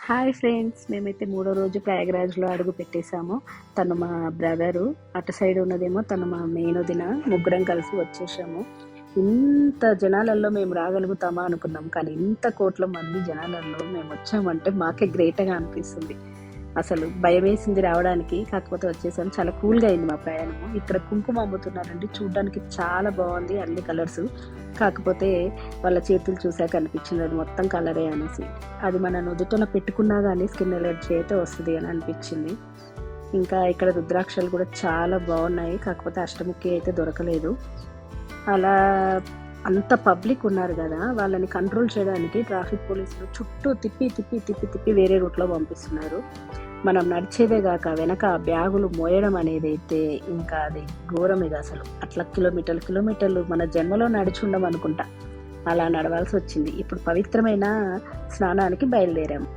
Hi friends, మేమైతే మూడో రోజు ప్రయాగరాజ్లో అడుగు పెట్టేశాము. తను మా బ్రదరు, అటు సైడ్ ఉన్నదేమో తను మా మేనొదిన. ముగ్గురం కలిసి వచ్చేసాము. ఇంత జనాలలో మేము రాగలుగుతామా అనుకున్నాం, కానీ ఇంత కోట్ల మంది జనాలలో మేము వచ్చామంటే మాకే గ్రేట్గా అనిపిస్తుంది. అసలు భయం వేసింది రావడానికి, కాకపోతే వచ్చేసాం. చాలా కూల్గా అయింది మా ప్రయాణము. ఇక్కడ కుంకుమ అమ్ముతున్నారండి, చూడడానికి చాలా బాగుంది, అన్ని కలర్స్. కాకపోతే వాళ్ళ చేతులు చూసాక అనిపించింది అది మొత్తం కలరే అనేసి. అది మన నుదుటన పెట్టుకున్నా కానీ స్కిన్ ఎలర్జీ అయితే వస్తుంది అని అనిపించింది. ఇంకా ఇక్కడ రుద్రాక్షలు కూడా చాలా బాగున్నాయి, కాకపోతే అష్టముఖి అయితే దొరకలేదు. అలా అంత పబ్లిక్ ఉన్నారు కదా, వాళ్ళని కంట్రోల్ చేయడానికి ట్రాఫిక్ పోలీసులు చుట్టూ తిప్పి తిప్పి తిప్పి తిప్పి వేరే రూట్లో పంపిస్తున్నారు. మనం నడిచేదే కాక వెనక బ్యాగులు మోయడం అనేది అయితే ఇంకా అది ఘోరమే అసలు. అట్లా కిలోమీటర్లు మన జన్మలో నడిచి ఉండం అనుకుంటా, అలా నడవాల్సి వచ్చింది. ఇప్పుడు పవిత్రమైన స్నానానికి బయలుదేరాము.